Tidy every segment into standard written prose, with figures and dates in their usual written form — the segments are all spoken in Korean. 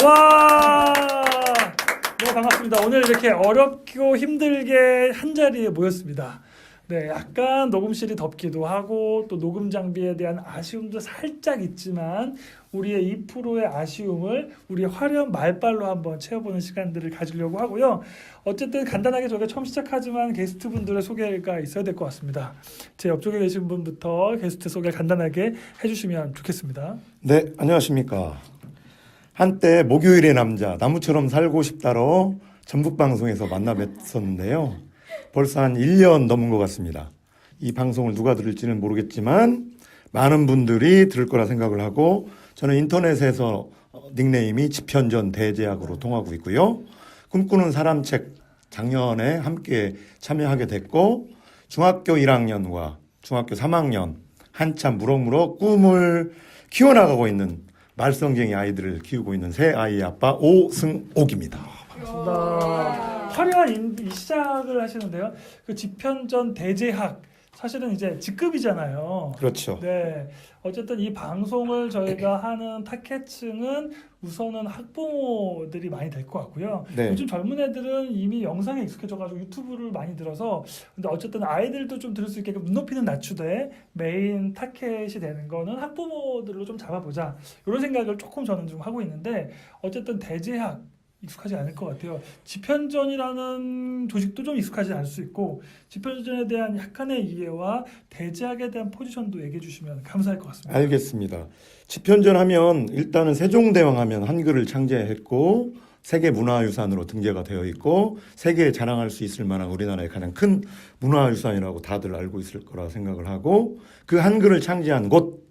와. 네, 반갑습니다. 오늘 이렇게 어렵고 힘들게 한 자리에 모였습니다. 네, 약간 녹음실이 덥기도 하고 또 녹음 장비에 대한 아쉬움도 살짝 있지만 우리의 2%의 아쉬움을 우리의 화려한 말빨로 한번 채워보는 시간들을 가지려고 하고요. 어쨌든 간단하게 저희가 처음 시작하지만 게스트분들의 소개가 있어야 될 것 같습니다. 제 옆쪽에 계신 분부터 게스트 소개 간단하게 해주시면 좋겠습니다. 네, 안녕하십니까. 한때 목요일의 남자 나무처럼 살고 싶다로 전북방송에서 만나 뵀었는데요. 벌써 한 1년 넘은 것 같습니다. 이 방송을 누가 들을지는 모르겠지만 많은 분들이 들을 거라 생각을 하고 저는 인터넷에서 닉네임이 지편전 대제학으로 통하고 있고요. 꿈꾸는 사람 책 작년에 함께 참여하게 됐고 중학교 1학년과 중학교 3학년 한참 무럭무럭 꿈을 키워나가고 있는 말썽쟁이 아이들을 키우고 있는 새 아이의 아빠 오승옥입니다. 반갑습니다. 화려한 이 시작을 하시는데요. 그 지편전 대제학 사실은 이제 직급이잖아요. 그렇죠. 네, 어쨌든 이 방송을 저희가 하는 타겟층은 우선은 학부모들이 많이 될 것 같고요. 네. 요즘 젊은 애들은 이미 영상에 익숙해져가지고 유튜브를 많이 들어서 근데 어쨌든 아이들도 좀 들을 수 있게끔 눈높이는 낮추되 메인 타겟이 되는 거는 학부모들로 좀 잡아보자 이런 생각을 조금 저는 좀 하고 있는데 어쨌든 대제학 익숙하지 않을 것 같아요. 지편전이라는 조직도 좀 익숙하지 않을 수 있고 지편전에 대한 약간의 이해와 대제학에 대한 포지션도 얘기해 주시면 감사할 것 같습니다. 알겠습니다. 지편전 하면 일단은 세종대왕 하면 한글을 창제했고 세계문화유산으로 등재가 되어 있고 세계에 자랑할 수 있을 만한 우리나라의 가장 큰 문화유산이라고 다들 알고 있을 거라 생각을 하고 그 한글을 창제한 곳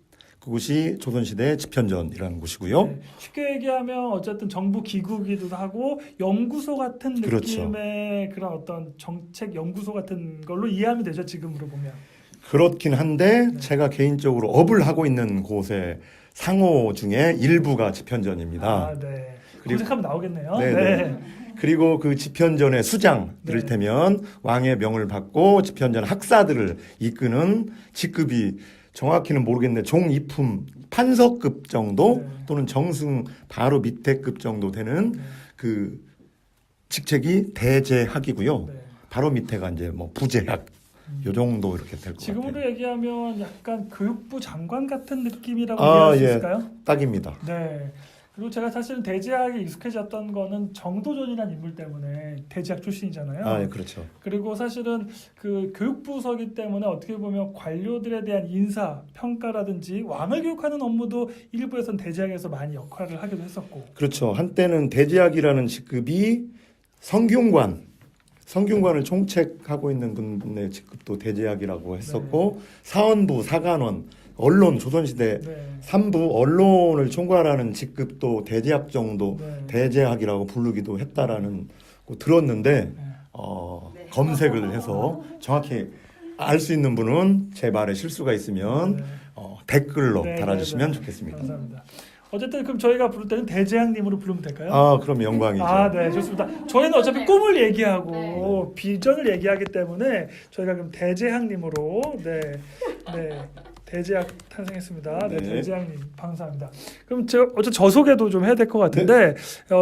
그곳이 조선시대 지편전이라는 곳이고요. 네, 쉽게 얘기하면 어쨌든 정부 기구이기도 하고 연구소 같은 그렇죠. 느낌의 그런 어떤 정책 연구소 같은 걸로 이해하면 되죠. 지금으로 보면. 그렇긴 한데 네. 제가 개인적으로 업을 하고 있는 곳의 상호 중에 일부가 지편전입니다. 아, 네. 검색하면 나오겠네요. 네, 네. 그리고 그 지편전의 수장 네. 이를테면 왕의 명을 받고 지편전 학사들을 이끄는 직급이 정확히는 모르겠는데 종이품 판서급 정도 네. 또는 정승 바로 밑에급 정도 되는 네. 그 직책이 대제학이고요. 네. 바로 밑에가 이제 뭐 부제학 요 정도 이렇게 될 것 지금으로 같아요. 얘기하면 약간 교육부 장관 같은 느낌이라고 아, 이해할 수 예. 있을까요? 딱입니다. 네. 그리고 제가 사실은 대제학에 익숙해졌던 거는 정도전이라는 인물 때문에 대제학 출신이잖아요. 아, 예, 그렇죠. 그리고 사실은 그 교육부서기 때문에 어떻게 보면 관료들에 대한 인사, 평가라든지 왕을 교육하는 업무도 일부에서는 대제학에서 많이 역할을 하기도 했었고. 그렇죠. 한때는 대제학이라는 직급이 성균관을 총책하고 있는 분의 직급도 대제학이라고 했었고 사원부, 사관원, 언론, 조선시대 네. 3부 언론을 총괄하는 직급도 대제학 정도 네. 대제학이라고 부르기도 했다라는 거 들었는데 네. 검색을 해서 정확히 알 수 있는 분은 제 말에 실수가 있으면 네. 댓글로 네, 달아주시면 네, 네. 좋겠습니다. 감사합니다. 어쨌든 그럼 저희가 부를 때는 대제학님으로 부르면 될까요? 아, 그럼 영광이죠. 아, 네, 좋습니다. 저희는 어차피 꿈을 얘기하고 비전을 얘기하기 때문에 저희가 그럼 대제학님으로 대제학 탄생했습니다. 네, 네. 대제학님 감사합니다. 그럼 제가 어쨌든 저 소개도 좀 해야 될 것 같은데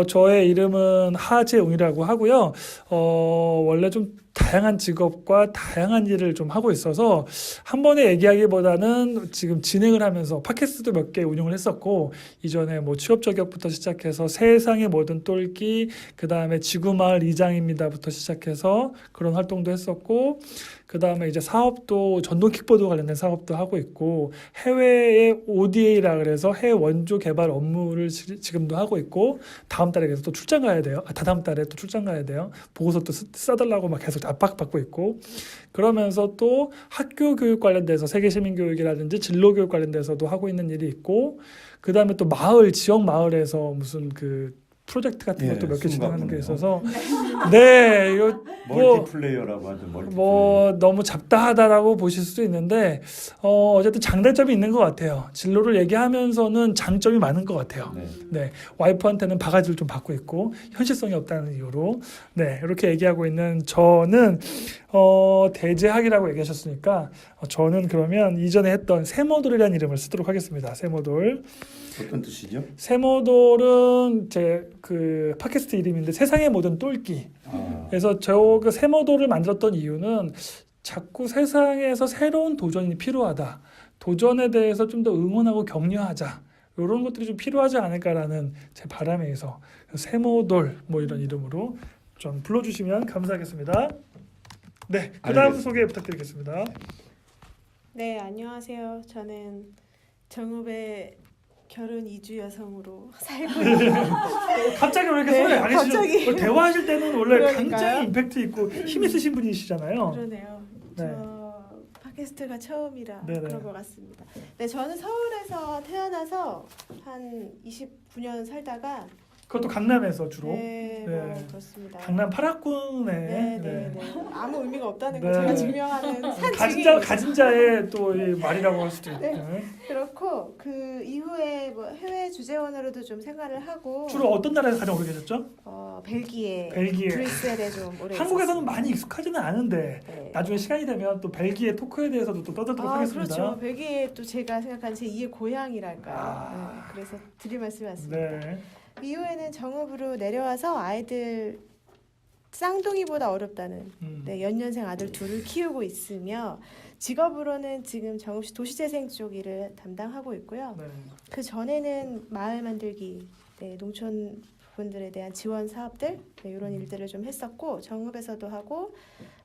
저의 이름은 하재웅이라고 하고요. 원래 좀 다양한 직업과 다양한 일을 좀 하고 있어서 한 번에 얘기하기보다는 지금 진행을 하면서 팟캐스트도 몇 개 운영을 했었고 이전에 뭐 취업 저격부터 시작해서 세상의 모든 똘끼 그다음에 지구마을 이장입니다부터 시작해서 그런 활동도 했었고 그다음에 이제 사업도 전동 킥보드 관련된 사업도 하고 있고 해외의 ODA라 그래서 해외 원조 개발 업무를 지금도 하고 있고 다음 달에 그래서 또 출장 가야 돼요. 다다음 달에 또 출장 가야 돼요. 보고서 또 써달라고 막 계속 압박받고 있고 그러면서 또 학교 교육 관련돼서 세계 시민 교육이라든지 진로 교육 관련돼서도 하고 있는 일이 있고 그다음에 또 지역 마을에서 무슨 그 프로젝트 같은 것도 몇 개 진행하는 게 있어서 네 이거 멀티플레이어라고 하죠. 뭐 너무 잡다하다라고 보실 수도 있는데 어쨌든 장단점이 있는 것 같아요. 진로를 얘기하면서는 장점이 많은 것 같아요. 네, 와이프한테는 바가지를 좀 받고 있고 현실성이 없다는 이유로 네 이렇게 얘기하고 있는 저는 대제학이라고 얘기하셨으니까 저는 그러면 이전에 했던 세모돌이라는 이름을 쓰도록 하겠습니다. 세모돌. 어떤 뜻이죠? 세모돌은 제 그 팟캐스트 이름인데 세상의 모든 똘끼. 그래서 저 그 세모돌을 만들었던 이유는 자꾸 세상에서 새로운 도전이 필요하다. 도전에 대해서 좀 더 응원하고 격려하자. 이런 것들이 좀 필요하지 않을까라는 제 바람에 의해서 세모돌 뭐 이런 이름으로 좀 불러주시면 감사하겠습니다. 네, 그 다음 알겠습니다. 소개 부탁드리겠습니다. 네, 안녕하세요. 저는 정읍의 결혼 이주 여성으로 살고 있는 갑자기 왜 이렇게 네, 소개 안 해주시죠? 갑자기. 대화하실 때는 원래 그러니까요. 굉장히 임팩트 있고 힘 있으신 분이시잖아요. 그러네요. 네. 저 팟캐스트가 처음이라 네네. 그런 것 같습니다. 네, 저는 서울에서 태어나서 한 29년 살다가 그것도 강남에서 주로. 네, 네. 뭐 그렇습니다. 강남 8학군에 네, 네, 네. 아무 의미가 없다는 거 네. 제가 증명하는 가진 자의 또 이 말이라고 할 수도 있죠. 네. 그렇고 그 이후에 뭐 해외 주재원으로도 좀 생활을 하고 주로 어떤 나라에서 가장 오래 계셨죠? 벨기에, 벨기에. 브뤼셀에 좀 오래 한국에서는 있었습니다. 많이 익숙하지는 않은데 네. 나중에 시간이 되면 또 벨기에 토크에 대해서도 또 떠들도록 하겠습니다. 그렇죠. 벨기에 또 제가 생각하는 제 2의 고향이랄까요. 아. 네, 그래서 드릴 말씀이 많습니다. 네. 이후에는 정읍으로 내려와서 아이들 쌍둥이보다 어렵다는 네, 연년생 아들 둘을 키우고 있으며 직업으로는 지금 정읍시 도시재생 쪽 일을 담당하고 있고요. 네. 그 전에는 마을 만들기, 네, 농촌 분들에 대한 지원 사업들 네, 이런 일들을 좀 했었고 정읍에서도 하고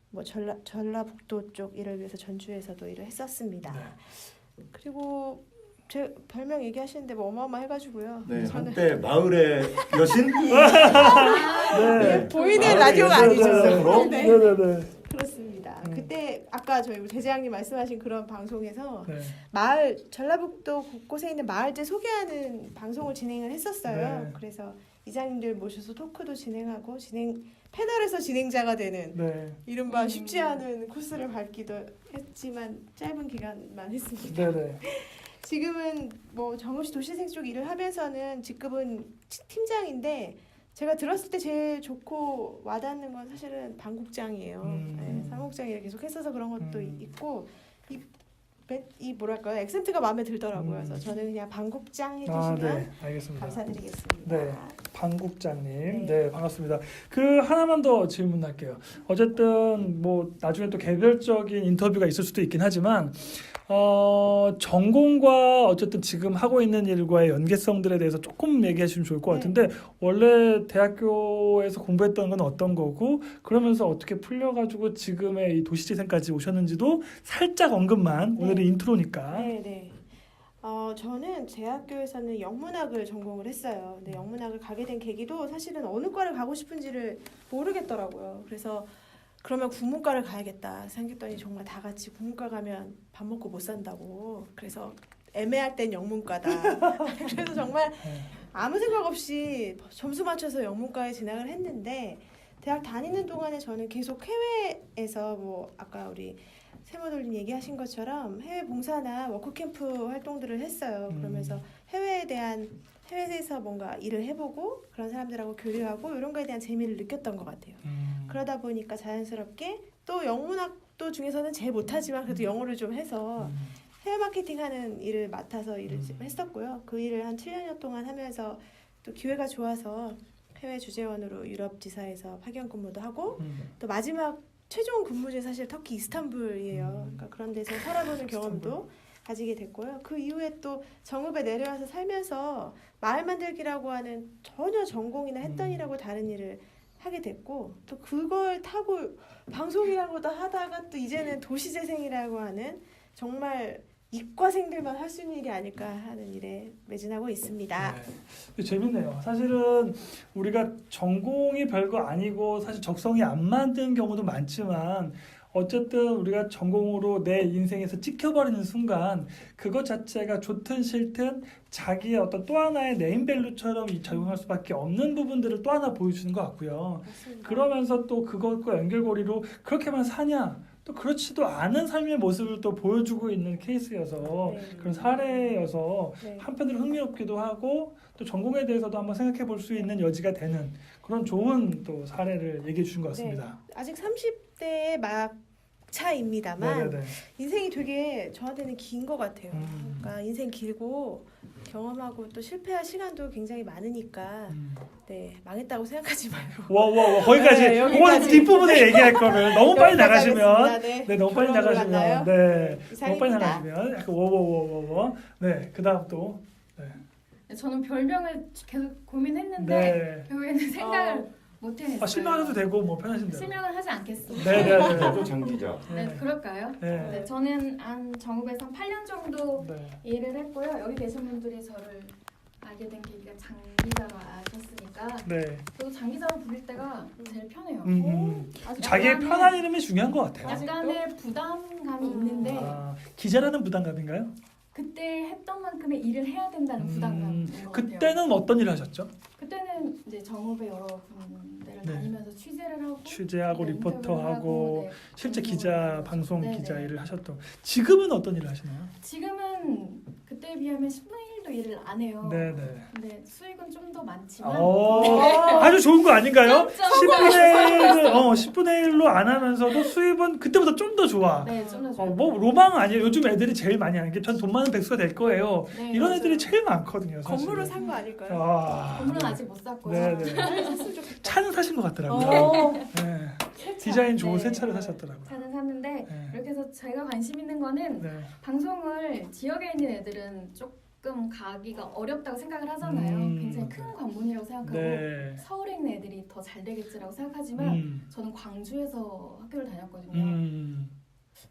뭐 전라북도 쪽 일을 위해서 전주에서도 일을 했었습니다. 네. 그리고 제 별명 얘기하시는데 뭐 어마어마해가지고요. 네, 저는 한때 마을의 여신? 네. 보이는 마을의 라디오가 아니죠. 여신으로? 네, 네네네. 그렇습니다. 음. 그때 아까 저희 우리 대장님 말씀하신 그런 방송에서 네. 마을 전라북도 곳곳에 있는 마을들 소개하는 방송을 진행을 했었어요. 네. 그래서 이장님들 모셔서 토크도 진행하고 패널에서 진행자가 되는 네. 이른바 쉽지 않은 코스를 밟기도 했지만 짧은 기간만 했습니다. 네네. 지금은 뭐 정읍시 도시재생 쪽 일을 하면서는 직급은 팀장인데 제가 들었을 때 제일 좋고 와닿는 건 사실은 방국장이에요. 네, 사무국장이 계속 했어서 그런 것도 있고 이 뭐랄까요 액센트가 마음에 들더라고요. 그래서 저는 그냥 방국장 해주시면 네. 알겠습니다. 감사드리겠습니다. 네. 방국장님, 네. 네 반갑습니다. 그 하나만 더 질문할게요. 어쨌든 뭐 나중에 또 개별적인 인터뷰가 있을 수도 있긴 하지만 전공과 어쨌든 지금 하고 있는 일과의 연계성들에 대해서 조금 얘기해 주시면 좋을 것 네. 같은데 원래 대학교에서 공부했던 건 어떤 거고 그러면서 어떻게 풀려가지고 지금의 이 도시재생까지 오셨는지도 살짝 언급만 네. 오늘의 인트로니까. 네. 저는 제 학교에서는 영문학을 전공을 했어요. 근데 영문학을 가게 된 계기도 사실은 어느 과를 가고 싶은지를 모르겠더라고요. 그래서 그러면 국문과를 가야겠다 생각했더니 정말 다 같이 국문과 가면 밥 먹고 못 산다고. 그래서 애매할 땐 영문과다. 그래서 정말 아무 생각 없이 점수 맞춰서 영문과에 진학을 했는데 대학 다니는 동안에 저는 계속 해외에서 뭐 아까 우리 세모돌님 얘기하신 것처럼 해외 봉사나 워크캠프 활동들을 했어요. 그러면서 해외에서 뭔가 일을 해보고 그런 사람들하고 교류하고 이런 거에 대한 재미를 느꼈던 것 같아요. 그러다 보니까 자연스럽게 또 영문학도 중에서는 제일 못하지만 그래도 영어를 좀 해서 해외 마케팅하는 일을 맡아서 일을 좀 했었고요. 그 일을 한 7년여 동안 하면서 또 기회가 좋아서 해외 주재원으로 유럽 지사에서 파견 근무도 하고 또 마지막 최종 근무지 사실 터키 이스탄불이에요. 그러니까 그런 데서 살아보는 경험도 가지게 됐고요. 그 이후에 또 정읍에 내려와서 살면서 마을 만들기라고 하는 전혀 전공이나 했던 일하고 다른 일을 하게 됐고 또 그걸 타고 방송이라고 다 하다가 또 이제는 도시재생이라고 하는 정말 이과생들만 할 수 있는 일이 아닐까 하는 일에 매진하고 있습니다. 네. 재밌네요. 사실은 우리가 전공이 별거 아니고 사실 적성이 안 맞는 경우도 많지만 어쨌든 우리가 전공으로 내 인생에서 찍혀버리는 순간 그것 자체가 좋든 싫든 자기의 어떤 또 하나의 네임밸류처럼 작용할 수밖에 없는 부분들을 또 하나 보여주는 것 같고요. 맞습니다. 그러면서 또 그것과 연결고리로 그렇게만 사냐? 또 그렇지도 않은 삶의 모습을 또 보여주고 있는 케이스여서 네. 그런 사례여서 네. 한편으로 흥미롭기도 하고 또 전공에 대해서도 한번 생각해 볼 수 있는 여지가 되는 그런 좋은 또 사례를 얘기해 주신 것 같습니다. 아직 30대에 막 막차입니다만 네네네. 인생이 되게 저한테는 긴 것 같아요. 음. 그러니까 인생 길고 경험하고 또 실패할 시간도 굉장히 많으니까 네 망했다고 생각하지 마요. 와 거기까지. 네, 그거는 여기까지. 뒷부분에 얘기할 거를 너무 빨리 여기까지 나가시면 하겠습니다. 네 너무 빨리 결론으로 나가시면 갔나요? 네 너무 빨리 이상입니다. 나가시면 약간 워워워워워 네 그다음 또 저는 별명을 계속 고민했는데 네. 결국에는 생각을 못 해냈어요. 실망해도 되고 뭐 편하신 대로. 실명을 하지 않겠습니다. 네네네. 저도 장기자. 네, 그럴까요? 네. 네, 저는 한 정읍에서 8년 정도 네. 일을 했고요. 여기 계신 분들이 저를 알게 된 계기가 장기자로 아셨으니까 네. 저도 장기자로 부를 때가 제일 편해요. 아주 자기의 약간의- 편한 이름이 중요한 것 같아요. 약간의 부담감이 있는데 아, 기자라는 부담감인가요? 그때 했던 만큼의 일을 해야 된다는 부담감인 것 같아요. 그때는 어떤 일을 하셨죠? 그때는 이제 정읍의 여러 군데를 네. 다니면서 취재를 하고 취재하고 네, 리포터하고 인터뷰를 하고, 네, 실제 방송을 기자 하고. 방송 네, 기자 네. 일을 하셨던. 지금은 어떤 일을 하시나요? 지금은 그때에 비하면 10분의 1도 일을 안 해요. 네네. 근데 수익은 좀 더 많지만 아주 좋은 거 아닌가요? 점, 10분의 1로 안 하면서도 수입은 그때보다 좀 더 좋아. 네, 좀 더 좋아요. 뭐 로망 아니에요. 요즘 애들이 제일 많이 하는 게 전 돈 많은 백수가 될 거예요. 네, 이런 맞아요. 애들이 제일 많거든요. 사실은. 건물을 산 거 아닐까요? 아, 건물은 아직 못 샀고요. 네네. 샀으면 좋겠다. 차는 사신 것 같더라고요. 어. 네. 새 차. 디자인 좋은 네. 새 차를 사셨더라고요. 차는 샀는데 네. 이렇게 해서 제가 관심 있는 거는 네. 방송을 지역에 있는 애들은 조금 가기가 어렵다고 생각을 하잖아요. 굉장히 큰 관문이라고 생각하고 네. 서울에 있는 애들이 더 잘 되겠지라고 생각하지만 저는 광주에서 학교를 다녔거든요.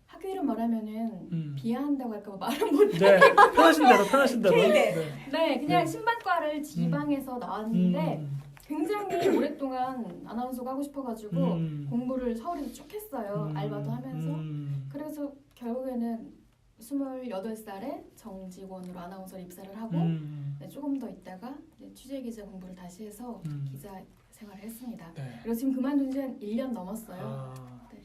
학교 이름 말하면은 비하한다고 할까 봐 말은 못해. 네. 편하신 대로 편하신 대로. K대. 네. 네, 그냥 네. 신방과를 지방에서 나왔는데 음. 굉장히 오랫동안 아나운서가 하고 싶어가지고 공부를 서울에서 쭉 했어요. 알바도 하면서. 그래서 결국에는 28살에 정직원으로 아나운서 입사를 하고 네, 조금 더 있다가 이제 취재기자 공부를 다시 해서 기자 생활을 했습니다. 네. 그리고 지금 그만둔 지 한 1년 넘었어요. 아. 네.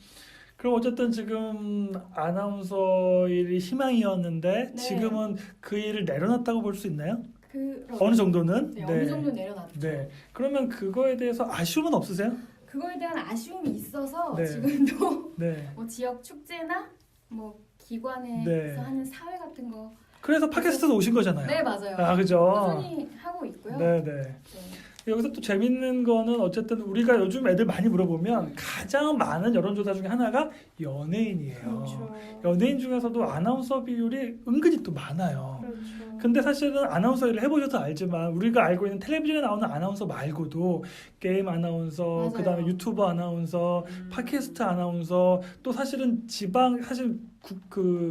그럼 어쨌든 지금 아나운서 일이 희망이었는데 네. 지금은 그 일을 내려놨다고 볼 수 있나요? 그런- 어느 정도는? 네, 어느 정도 내려놨죠. 네. 그러면 그거에 대해서 아쉬움은 없으세요? 그거에 대한 아쉬움이 있어서 네. 지금도 네. 뭐 지역 축제나 뭐 기관에서 네. 하는 사회 같은 거. 그래서 팟캐스트도 오신 거잖아요. 네, 맞아요. 아, 그죠? 꾸준히 하고 있고요. 네, 네. 네. 여기서 또 재밌는 거는 어쨌든 우리가 요즘 애들 많이 물어보면 가장 많은 여론조사 중에 하나가 연예인이에요. 그렇죠. 연예인 중에서도 아나운서 비율이 은근히 또 많아요. 그렇죠. 근데 사실은 아나운서 일을 해보셔서 알지만 우리가 알고 있는 텔레비전에 나오는 아나운서 말고도 게임 아나운서, 맞아요. 그다음에 유튜버 아나운서, 팟캐스트 아나운서, 또 사실은 지방 사실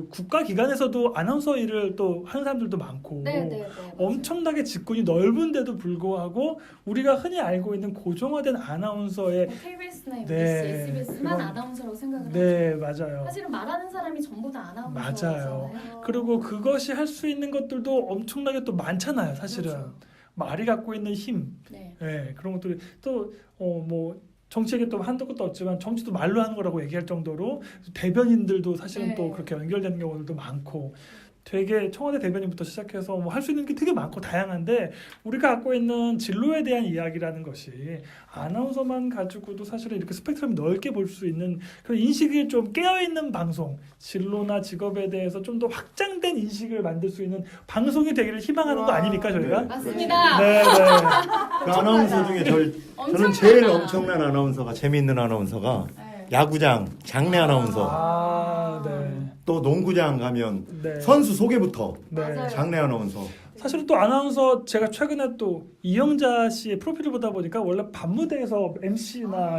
국가 기관에서도 아나운서 일을 또 하는 사람들도 많고 네, 네, 네. 엄청나게 직군이 넓은데도 불구하고 우리가 흔히 알고 있는 고정화된 아나운서의 KBS나 MBC, 네, SBS만 그런- 아나운서라고 생각을 네 하죠. 맞아요. 사실은 말하는 사람이 전부 다 아나운서잖아요. 맞아요. 그리고 그것이 할 수 있는 것들도 엄청나게 또 많잖아요. 사실은 그렇죠. 말이 갖고 있는 힘, 네. 네, 그런 것들이 또 뭐 정치에게 또 한도 끝도 없지만 정치도 말로 하는 거라고 얘기할 정도로 대변인들도 사실은 네. 또 그렇게 연결되는 경우들도 많고 되게 청와대 대변인부터 시작해서 뭐 할 수 있는 게 되게 많고 다양한데 우리가 갖고 있는 진로에 대한 이야기라는 것이 아나운서만 가지고도 사실은 이렇게 스펙트럼이 넓게 볼 수 있는 그런 인식이 좀 깨어있는 방송, 진로나 직업에 대해서 좀 더 확장된 인식을 만들 수 있는 방송이 되기를 희망하는 거 와. 아닙니까 저희가? 네. 맞습니다. 네, 네. 그 아나운서 중에 저는 엄청나다. 제일 엄청난 아나운서가 재미있는 아나운서가 네. 야구장 장내 아나운서 아, 네. 또 농구장 가면 네. 선수 소개부터 네. 맞아요. 장내 아나운서 사실은 또 아나운서 제가 최근에 또 이영자 씨의 프로필을 보다 보니까 원래 밤무대에서 MC나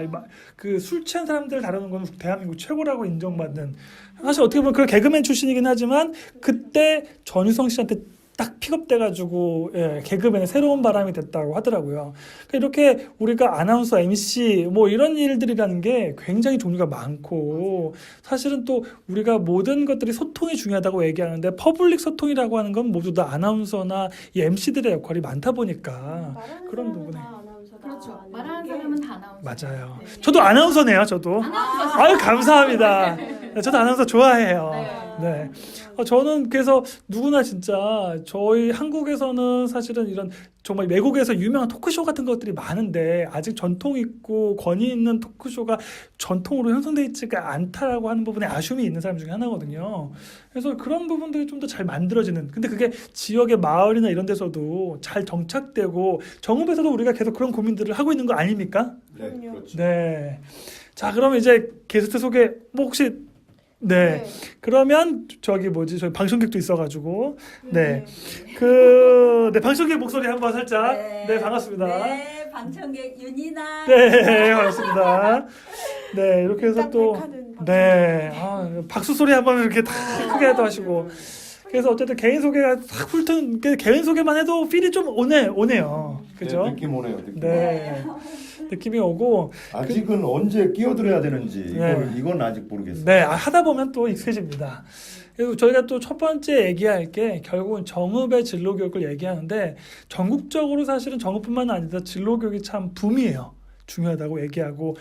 그 술 취한 사람들 다루는 건 대한민국 최고라고 인정받는 사실 어떻게 보면 그 개그맨 출신이긴 하지만 그때 전유성 씨한테 딱 픽업돼가지고 예, 개그맨의 새로운 바람이 됐다고 하더라고요. 그러니까 이렇게 우리가 아나운서, MC 뭐 이런 일들이라는 게 굉장히 종류가 많고 사실은 또 우리가 모든 것들이 소통이 중요하다고 얘기하는데 퍼블릭 소통이라고 하는 건 모두 다 아나운서나 이 MC들의 역할이 많다 보니까 말하는 그런 사람은 부분에. 다 아나운서다. 그렇죠. 아는 말하는 게. 사람은 다 아나운서. 맞아요. 네. 저도 아나운서네요. 저도. 아나운서. 아유 감사합니다. 네. 저도 아나운서 좋아해요. 네. 네. 저는 그래서 누구나 진짜 저희 한국에서는 사실은 이런 정말 외국에서 유명한 토크쇼 같은 것들이 많은데 아직 전통 있고 권위 있는 토크쇼가 전통으로 형성되어 있지가 않다라고 하는 부분에 아쉬움이 있는 사람 중에 하나거든요. 그래서 그런 부분들이 좀 더 잘 만들어지는. 근데 그게 지역의 마을이나 이런 데서도 잘 정착되고 정읍에서도 우리가 계속 그런 고민들을 하고 있는 거 아닙니까? 네, 그럼요. 그렇죠. 네. 자, 그러면 이제 게스트 소개 뭐 혹시 네. 그러면 저기 저희 방청객도 있어가지고 네. 네, 방청객 목소리 한번 살짝. 네, 반갑습니다. 네, 방청객 윤이나. 네, 반갑습니다. 네, 이렇게 해서 또 네, 박수 소리 한번 이렇게 다 크게 또 하시고. 그래서 어쨌든 개인 소개가 싹 훑은 개인 소개만 해도 필이 좀 오네요. 그죠? 네, 느낌 오네요. 느낌. 네. 느낌이 오고 아직은 언제 끼어들어야 되는지 네. 이건 아직 모르겠어요. 네, 하다 보면 또 익숙해집니다. 그리고 저희가 또 첫 번째 얘기할 게 결국은 정읍의 진로 교육을 얘기하는데 전국적으로 사실은 정읍뿐만 아니라 진로 교육이 참 붐이에요. 중요하다고 얘기하고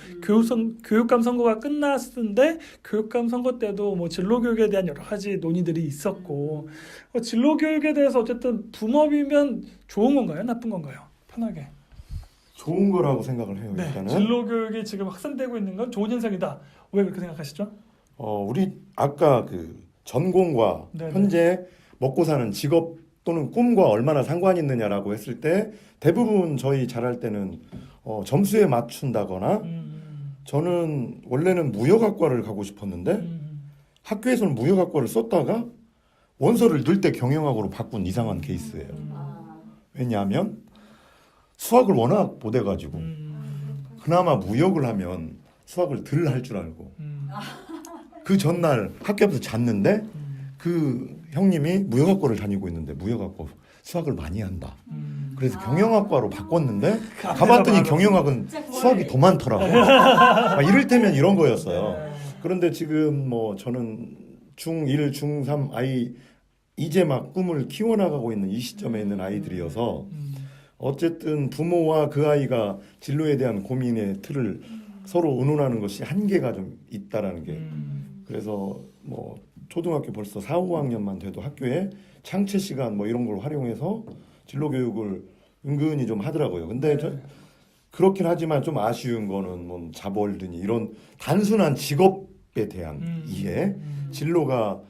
교육감 선거가 끝났는데 교육감 선거 때도 뭐 진로 교육에 대한 여러 가지 논의들이 있었고 진로 교육에 대해서 어쨌든 붐업이면 좋은 건가요? 나쁜 건가요? 편하게. 좋은 거라고 생각을 해요. 네, 일단은 진로 교육이 지금 확산되고 있는 건 좋은 현상이다. 왜 그렇게 생각하시죠? 우리 아까 그 전공과 네네. 현재 먹고 사는 직업 또는 꿈과 얼마나 상관이 있느냐라고 했을 때 대부분 저희 잘할 때는 점수에 맞춘다거나 저는 원래는 무역학과를 가고 싶었는데 학교에서는 무역학과를 썼다가 원서를 넣을 때 경영학으로 바꾼 이상한 케이스예요. 왜냐하면 수학을 워낙 못해가지고 그나마 무역을 하면 수학을 덜 할 줄 알고 그 전날 학교 앞에서 잤는데 그 형님이 무역학과를 다니고 있는데 무역학과 수학을 많이 한다. 그래서 경영학과로 바꿨는데 가봤더니 경영학은 수학이 더 많더라고. 막 이를테면 이런 거였어요. 그런데 지금 뭐 저는 중1, 중3 아이 이제 막 꿈을 키워나가고 있는 이 시점에 있는 아이들이어서 어쨌든 부모와 그 아이가 진로에 대한 고민의 틀을 서로 의논하는 것이 한계가 좀 있다라는 게 그래서 뭐 초등학교 벌써 4, 5학년만 돼도 학교에 창체 시간 뭐 이런 걸 활용해서 진로 교육을 은근히 좀 하더라고요. 근데 그렇긴 하지만 좀 아쉬운 거는 뭐 자벌드니 이런 단순한 직업에 대한 이해, 진로가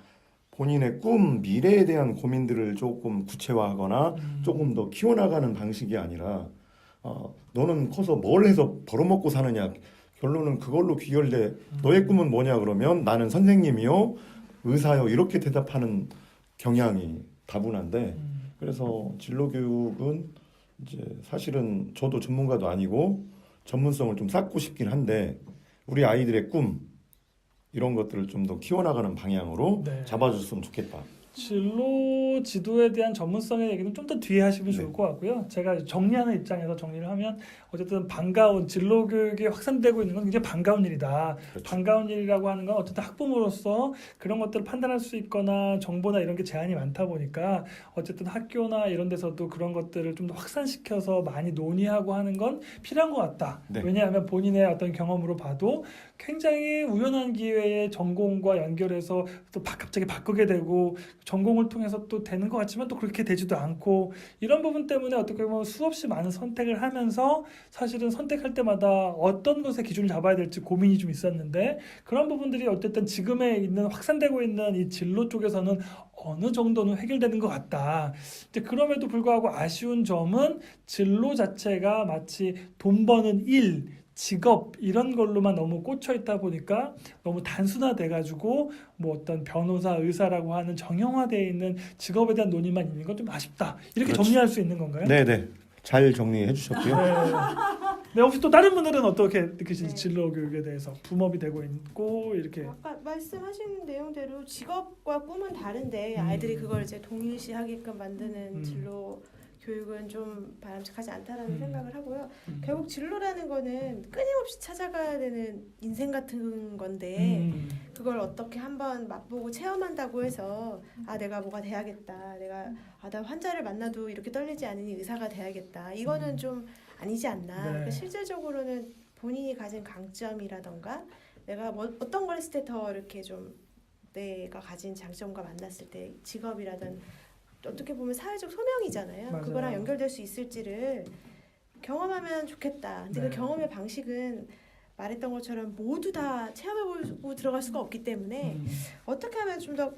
본인의 꿈, 미래에 대한 고민들을 조금 구체화하거나 조금 더 키워나가는 방식이 아니라 너는 커서 뭘 해서 벌어먹고 사느냐 결론은 그걸로 귀결돼 너의 꿈은 뭐냐 그러면 나는 선생님이요 의사요 이렇게 대답하는 경향이 다분한데 그래서 진로교육은 이제 사실은 저도 전문가도 아니고 전문성을 좀 쌓고 싶긴 한데 우리 아이들의 꿈 이런 것들을 좀 더 키워나가는 방향으로 네. 잡아줬으면 좋겠다. 진로 지도에 대한 전문성의 얘기는 좀 더 뒤에 하시면 좋을 것 같고요. 제가 정리하는 입장에서 정리를 하면 어쨌든 반가운 진로 교육이 확산되고 있는 건 굉장히 반가운 일이다. 그렇죠. 반가운 일이라고 하는 건 어쨌든 학부모로서 그런 것들을 판단할 수 있거나 정보나 이런 게 제한이 많다 보니까 어쨌든 학교나 이런 데서도 그런 것들을 좀 더 확산시켜서 많이 논의하고 하는 건 필요한 것 같다. 네. 왜냐하면 본인의 어떤 경험으로 봐도 굉장히 우연한 기회에 전공과 연결해서 또 갑자기 바꾸게 되고 전공을 통해서 또 되는 것 같지만 또 그렇게 되지도 않고 이런 부분 때문에 어떻게 보면 수없이 많은 선택을 하면서 사실은 선택할 때마다 어떤 것에 기준을 잡아야 될지 고민이 좀 있었는데 그런 부분들이 어쨌든 지금에 있는 확산되고 있는 이 진로 쪽에서는 어느 정도는 해결되는 것 같다. 이제 그럼에도 불구하고 아쉬운 점은 진로 자체가 마치 돈 버는 일 직업 이런 걸로만 너무 꽂혀 있다 보니까 너무 단순화돼 가지고 뭐 어떤 변호사, 의사라고 하는 정형화되어 있는 직업에 대한 논의만 있는 건 좀 아쉽다. 이렇게 그렇죠. 정리할 수 있는 건가요? 네네 잘 정리해 주셨고요. 네. 네, 혹시 또 다른 분들은 어떻게 느끼시는지 진로 교육에 대해서 붐업이 되고 있고 이렇게 아까 말씀하신 내용대로 직업과 꿈은 다른데 아이들이 그걸 이제 동일시하게끔 만드는 진로 교육은 좀 바람직하지 않다라는 생각을 하고요. 결국 진로라는 거는 끊임없이 찾아가야 되는 인생 같은 건데 그걸 어떻게 한번 맛보고 체험한다고 해서 내가 뭐가 돼야겠다. 나 환자를 만나도 이렇게 떨리지 않으니 의사가 돼야겠다. 이거는 좀 아니지 않나. 네. 그러니까 실질적으로는 본인이 가진 강점이라던가 내가 어떤 걸 했을 때 더 이렇게 좀 내가 가진 장점과 만났을 때 직업이라든 어떻게 보면 사회적 소명이잖아요. 맞아요. 그거랑 연결될 수 있을지를 경험하면 좋겠다. 근데 네. 그 경험의 방식은 말했던 것처럼 모두 다 체험해보고 들어갈 수가 없기 때문에 어떻게 하면 좀 더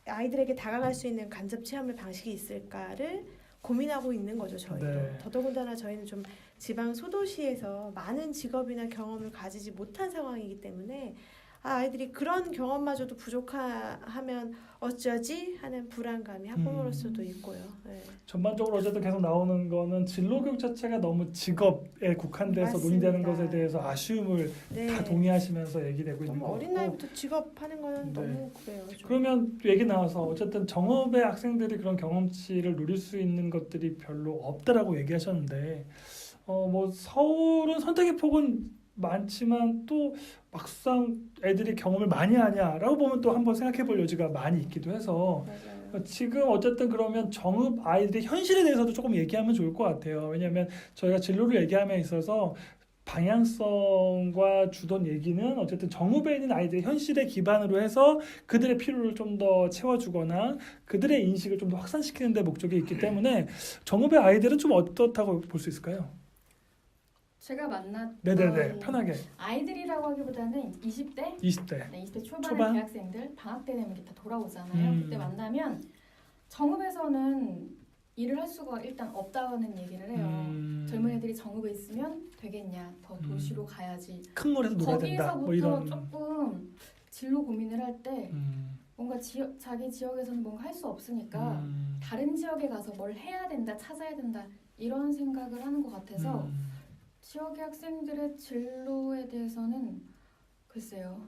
아이들에게 다가갈 수 있는 간접 체험의 방식이 있을까를 고민하고 있는 거죠. 저희도. 네. 더더군다나 저희는 좀 지방 소도시에서 많은 직업이나 경험을 가지지 못한 상황이기 때문에 아이들이 그런 경험마저도 부족하면 어쩌지 하는 불안감이 학부모로서도 있고요. 네. 전반적으로 어쨌든 계속 나오는 거는 진로 교육 자체가 너무 직업에 국한돼서 맞습니다. 논의되는 것에 대해서 아쉬움을 네. 다 동의하시면서 얘기되고 있는 너무 거고. 어린 나이부터 직업하는 거는 네. 너무 그래요. 좀. 그러면 얘기 나와서 어쨌든 정읍의 학생들이 그런 경험치를 누릴 수 있는 것들이 별로 없다라고 얘기하셨는데 뭐 서울은 선택의 폭은 많지만 또 막상 애들이 경험을 많이 하냐라고 보면 또 한번 생각해 볼 여지가 많이 있기도 해서 맞아요. 지금 어쨌든 그러면 정읍 아이들의 현실에 대해서도 조금 얘기하면 좋을 것 같아요. 왜냐하면 저희가 진로를 얘기함에 있어서 방향성과 주던 얘기는 어쨌든 정읍에 있는 아이들의 현실에 기반으로 해서 그들의 필요를 좀 더 채워주거나 그들의 인식을 좀 더 확산시키는 데 목적이 있기 때문에 정읍의 아이들은 좀 어떻다고 볼 수 있을까요? 제가 만났던 네네네 편하게 아이들이라고 하기보다는 20대 20대 네, 20대 초반의 초반? 대학생들 방학 때 되면 이렇게 다 돌아오잖아요. 음. 그때 만나면 정읍에서는 일을 할 수가 일단 없다는 얘기를 해요. 젊은 애들이 정읍에 있으면 되겠냐, 더 도시로 가야지. 큰 물에서 놀아야 된다 거기서부터 뭐 이런 조금 진로 고민을 할 때 뭔가 자기 지역에서는 뭔가 할 수 없으니까 다른 지역에 가서 뭘 해야 된다, 찾아야 된다 이런 생각을 하는 것 같아서 지역의 학생들의 진로에 대해서는 글쎄요.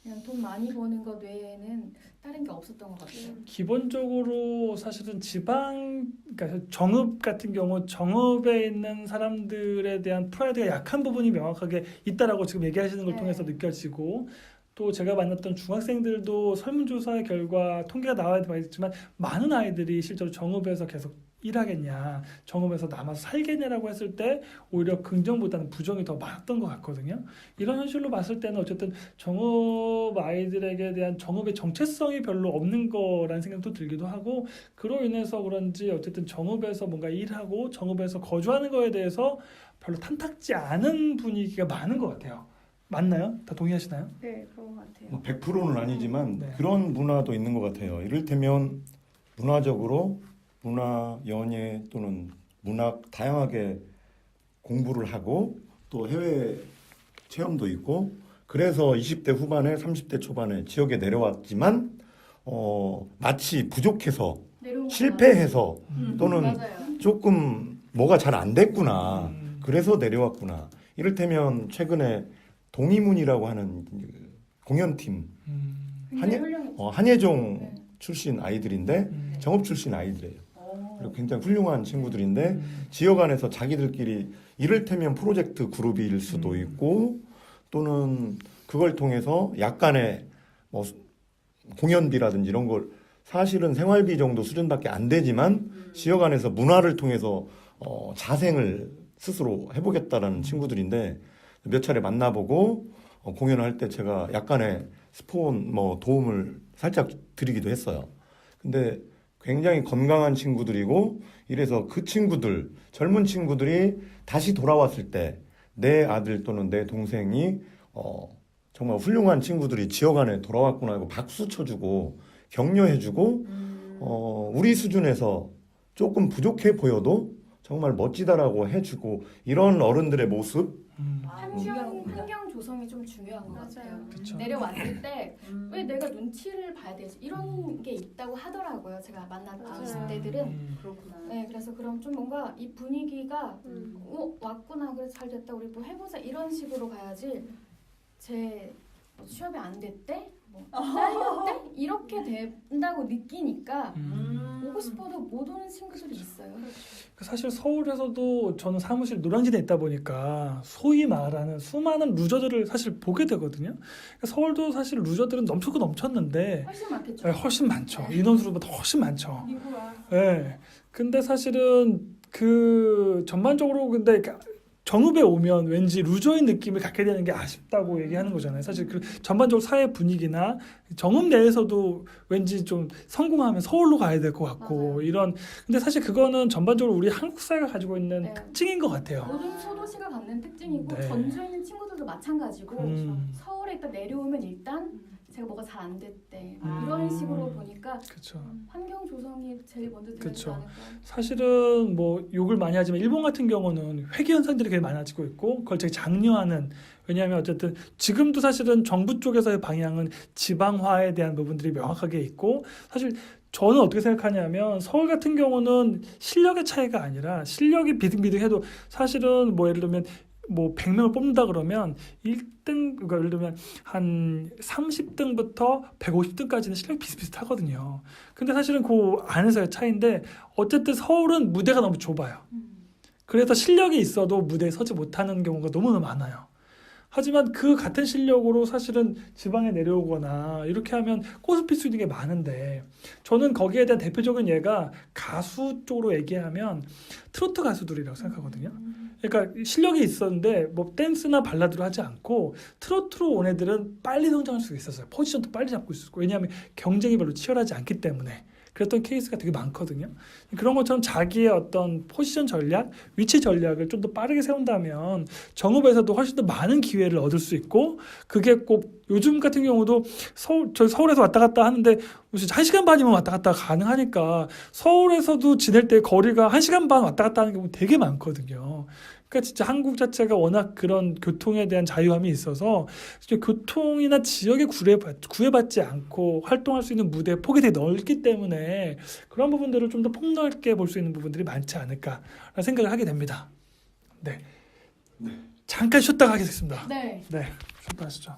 그냥 돈 많이 버는 것 외에는 다른 게 없었던 것 같아요. 기본적으로 사실은 지방 그러니까 정읍 같은 경우 정읍에 있는 사람들에 대한 프라이드가 약한 부분이 명확하게 있다라고 지금 얘기하시는 걸 네. 통해서 느껴지고 또 제가 만났던 중학생들도 설문조사 결과 통계가 나와야 되지만 많은 아이들이 실제로 정읍에서 계속 일하겠냐 정읍에서 남아서 살겠냐라고 했을 때 오히려 긍정보다는 부정이 더 많았던 것 같거든요. 이런 현실로 봤을 때는 어쨌든 정읍 아이들에게 대한 정읍의 정체성이 별로 없는 거라는 생각도 들기도 하고 그로 인해서 그런지 어쨌든 정읍에서 뭔가 일하고 정읍에서 거주하는 거에 대해서 별로 탐탁지 않은 분위기가 많은 것 같아요. 맞나요? 다 동의하시나요? 네, 그런 것 같아요. 100%는 아니지만 네. 그런 문화도 있는 것 같아요. 이를테면 문화적으로 문화, 연예 또는 문학 다양하게 공부를 하고 또 해외 체험도 있고 그래서 20대 후반에 30대 초반에 지역에 내려왔지만 마치 부족해서 내려온 실패해서 또는 맞아요. 조금 뭐가 잘 안 됐구나 그래서 내려왔구나. 이를테면 최근에 동이문이라고 하는 공연팀 굉장히 훌륭했죠. 한예종 네. 출신 아이들인데 정읍 출신 아이들이에요. 오. 그리고 굉장히 훌륭한 친구들인데 지역 안에서 자기들끼리 이를테면 프로젝트 그룹일 수도 있고 또는 그걸 통해서 약간의 뭐 공연비라든지 이런 걸 사실은 생활비 정도 수준밖에 안 되지만 지역 안에서 문화를 통해서 자생을 스스로 해보겠다라는 친구들인데 몇 차례 만나보고 공연을 할 때 제가 약간의 스폰 뭐 도움을 살짝 드리기도 했어요. 근데 굉장히 건강한 친구들이고 이래서 그 친구들 젊은 친구들이 다시 돌아왔을 때 내 아들 또는 내 동생이 정말 훌륭한 친구들이 지역 안에 돌아왔구나 하고 박수 쳐주고 격려해주고 우리 수준에서 조금 부족해 보여도 정말 멋지다라고 해주고 이런 어른들의 모습 환경 조성이 좀 중요한 것 같아요. 그쵸. 내려왔을 때 왜 내가 눈치를 봐야 되지? 이런 게 있다고 하더라고요. 제가 만났던 맞아요. 20대들은. 그렇구나. 네, 그래서 그럼 좀 뭔가 이 분위기가 왔구나, 그래 잘 됐다, 우리 뭐 해보자 이런 식으로 가야지. 제 뭐 취업이 안 됐대, 뭐 잘렸대 이렇게 된다고 느끼니까 오고 싶어도 못 오는 친구들이 있어요. 사실 서울에서도 저는 사무실 노량진에 있다 보니까 소위 말하는 수많은 루저들을 사실 보게 되거든요. 그러니까 서울도 사실 루저들은 넘쳤고 넘쳤는데 훨씬 많겠죠. 네, 훨씬 많죠. 인원수보다 훨씬 많죠. 미국아. 네. 근데 사실은 그 전반적으로 근데 정읍에 오면 왠지 루저인 느낌을 갖게 되는 게 아쉽다고 얘기하는 거잖아요. 사실 그 전반적으로 사회 분위기나 정읍 내에서도 왠지 좀 성공하면 서울로 가야 될 것 같고 맞아요. 이런. 근데 사실 그거는 전반적으로 우리 한국 사회가 가지고 있는 네. 특징인 것 같아요. 모든 소도시가 갖는 특징이고 네. 전주에 있는 친구들도 마찬가지고 서울에 일단 내려오면 일단 제가 뭐가 잘 안 됐대 이런 식으로 보니까 그렇죠. 환경 조성이 제일 먼저 되지 그쵸. 않을까. 사실은 뭐 욕을 많이 하지만 일본 같은 경우는 회귀 현상들이 되게 많아지고 있고 그걸 되게 장려하는. 왜냐하면 어쨌든 지금도 사실은 정부 쪽에서의 방향은 지방화에 대한 부분들이 명확하게 있고 사실 저는 어떻게 생각하냐면 서울 같은 경우는 실력의 차이가 아니라 실력이 비등비등해도 사실은 뭐 예를 들면 뭐 100명을 뽑는다 그러면 1등 그러니까 예를 들면 한 30등부터 150등까지는 실력이 비슷비슷하거든요. 근데 사실은 그 안에서의 차이인데 어쨌든 서울은 무대가 너무 좁아요. 그래서 실력이 있어도 무대에 서지 못하는 경우가 너무너무 많아요. 하지만 그 같은 실력으로 사실은 지방에 내려오거나 이렇게 하면 꽃을 필 수 있는 게 많은데 저는 거기에 대한 대표적인 예가 가수 쪽으로 얘기하면 트로트 가수들이라고 생각하거든요. 그러니까 실력이 있었는데 뭐 댄스나 발라드로 하지 않고 트로트로 온 애들은 빨리 성장할 수 있었어요. 포지션도 빨리 잡고 있었고 왜냐하면 경쟁이 별로 치열하지 않기 때문에. 그랬던 케이스가 되게 많거든요. 그런 것처럼 자기의 어떤 포지션 전략, 위치 전략을 좀 더 빠르게 세운다면 정읍에서도 훨씬 더 많은 기회를 얻을 수 있고 그게 꼭 요즘 같은 경우도 저희 서울에서 왔다 갔다 하는데 무슨 1시간 반이면 왔다 갔다 가능하니까 서울에서도 지낼 때 거리가 1시간 반 왔다 갔다 하는 경우 되게 많거든요. 그러니까 진짜 한국 자체가 워낙 그런 교통에 대한 자유함이 있어서 교통이나 지역에 구애받지 않고 활동할 수 있는 무대 폭이 되게 넓기 때문에 그런 부분들을 좀 더 폭넓게 볼 수 있는 부분들이 많지 않을까라는 생각을 하게 됩니다. 네. 잠깐 쉬었다가 하겠습니다. 네. 네. 쉬었다 하시죠.